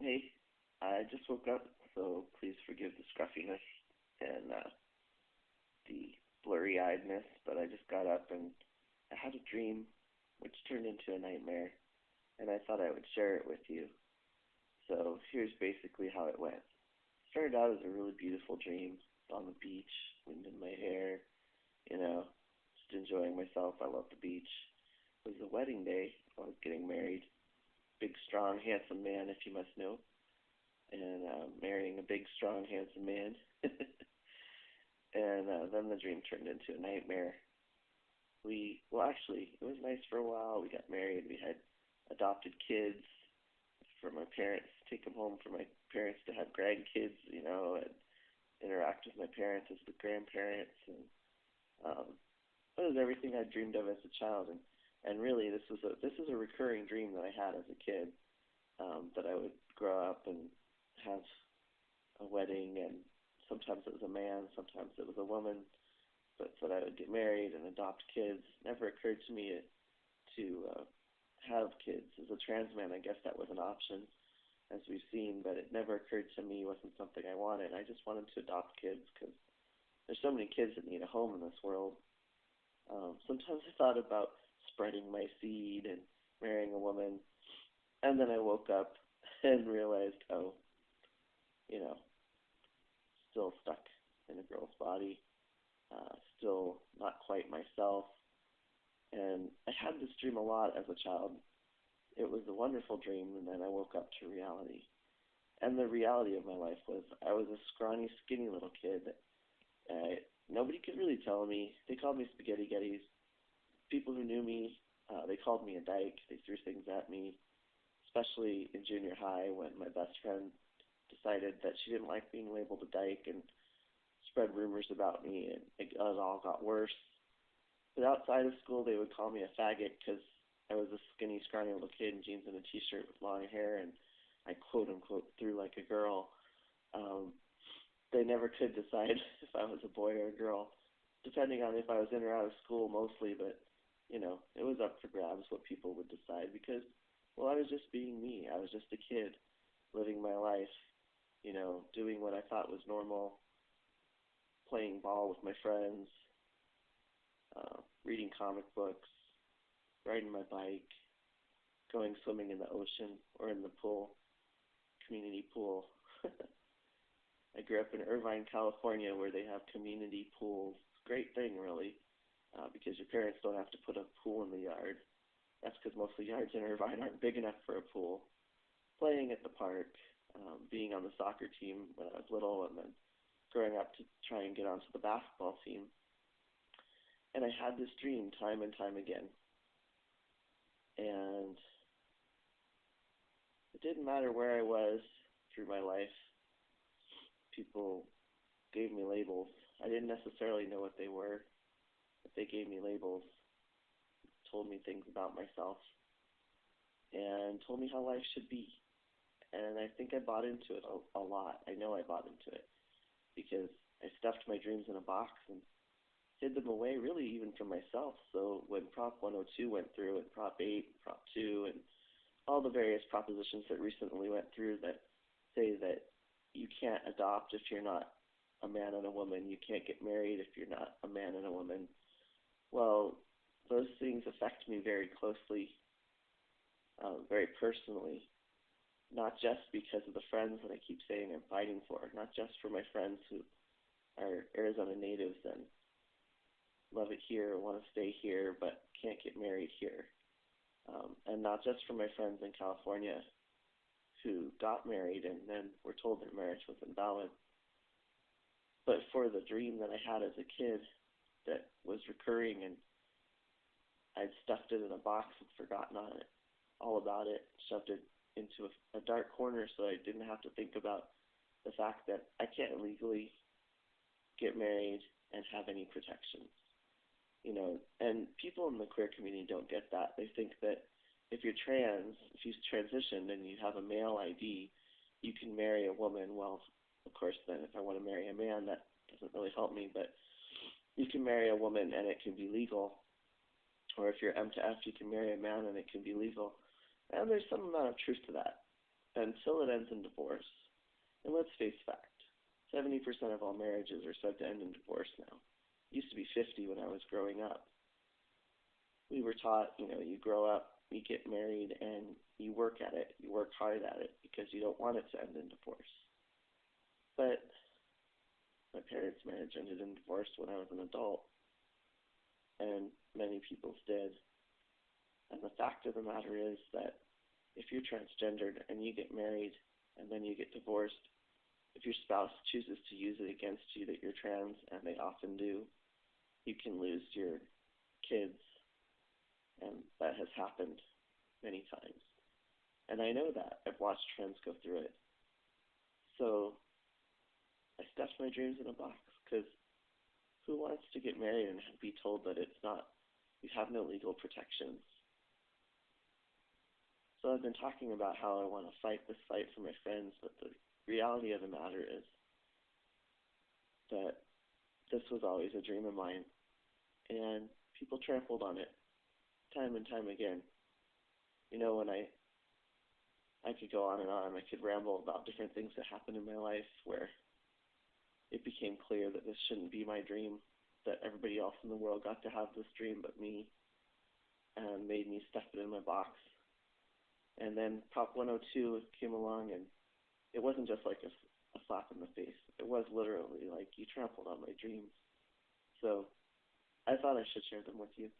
Hey, I just woke up, so please forgive the scruffiness and the blurry-eyedness, but I just got up and I had a dream which turned into a nightmare, and I thought I would share it with you. So here's basically how it went. It started out as a really beautiful dream on the beach, wind in my hair, you know, just enjoying myself. I love the beach. It was a wedding day. I was getting married. Big, strong, handsome man, if you must know, and marrying a big, strong, handsome man. And then the dream turned into a nightmare. Actually, it was nice for a while. We got married. We had adopted kids for my parents, take them home for my parents to have grandkids, and interact with my parents as the grandparents. And um, it was everything I dreamed of as a child. And really, this is a recurring dream that I had as a kid, that I would grow up and have a wedding, and sometimes it was a man, sometimes it was a woman, but that I would get married and adopt kids. It never occurred to me to have kids. As a trans man, I guess that was an option, as we've seen, but it never occurred to me. It wasn't something I wanted. I just wanted to adopt kids because there's so many kids that need a home in this world. Sometimes I thought about spreading my seed and marrying a woman, and then I woke up and realized, oh, you know, still stuck in a girl's body, still not quite myself. And I had this dream a lot as a child. It was a wonderful dream, and then I woke up to reality. And the reality of my life was I was a scrawny, skinny little kid. Nobody could really tell me. They called me Spaghetti Gettys. People who knew me, they called me a dyke. They threw things at me, especially in junior high when my best friend decided that she didn't like being labeled a dyke and spread rumors about me, and it all got worse. But outside of school, they would call me a faggot because I was a skinny, scrawny little kid in jeans and a t-shirt with long hair, and I quote unquote threw like a girl. Um, they never could decide if I was a boy or a girl, depending on if I was in or out of school mostly. But it was up for grabs what people would decide because, well, I was just being me. I was just a kid living my life, doing what I thought was normal, playing ball with my friends, reading comic books, riding my bike, going swimming in the ocean or in the pool, community pool. I grew up in Irvine, California, where they have community pools. Great thing, really, because your parents don't have to put a pool in the yard. That's because most of the yards in Irvine aren't big enough for a pool. Playing at the park, being on the soccer team when I was little, and then growing up to try and get onto the basketball team. And I had this dream time and time again. And it didn't matter where I was through my life, people gave me labels. I didn't necessarily know what they were, but they gave me labels, told me things about myself, and told me how life should be. And I think I bought into it a lot. I know I bought into it because I stuffed my dreams in a box and hid them away, really, even from myself. So when Prop 102 went through, and Prop 8, Prop 2, and all the various propositions that recently went through that say that you can't adopt if you're not a man and a woman, you can't get married if you're not a man and a woman. Well, those things affect me very closely, very personally, not just because of the friends that I keep saying I'm fighting for, not just for my friends who are Arizona natives and love it here, want to stay here, but can't get married here. And not just for my friends in California who got married and then were told their marriage was invalid, but for the dream that I had as a kid that was recurring, and I'd stuffed it in a box and forgotten on it, all about it, shoved it into a dark corner so I didn't have to think about the fact that I can't legally get married and have any protections. And people in the queer community don't get that. They think that if you're trans, if you transition and you have a male ID, you can marry a woman. Well, of course, then if I want to marry a man, that doesn't really help me, but you can marry a woman and it can be legal. Or if you're M to F, you can marry a man and it can be legal. And there's some amount of truth to that. until it ends in divorce. And let's face fact, 70% of all marriages are said to end in divorce now. It used to be 50 when I was growing up. We were taught, you grow up, you get married, and you work at it. You work hard at it because you don't want it to end in divorce. But my parents' marriage ended in divorce when I was an adult, and many people's did. And the fact of the matter is that if you're transgendered and you get married and then you get divorced, if your spouse chooses to use it against you that you're trans, and they often do, you can lose your kids. And that has happened many times. And I know that. I've watched friends go through it. So I stuffed my dreams in a box because who wants to get married and be told that it's not, you have no legal protections? So I've been talking about how I want to fight this fight for my friends, but the reality of the matter is that this was always a dream of mine, and people trampled on it time and time again. When I could go on and on, I could ramble about different things that happened in my life where it became clear that this shouldn't be my dream, that everybody else in the world got to have this dream but me, and made me stuff it in my box. And then Prop 102 came along, and it wasn't just like a slap in the face. It was literally like you trampled on my dreams. So I thought I should share them with you.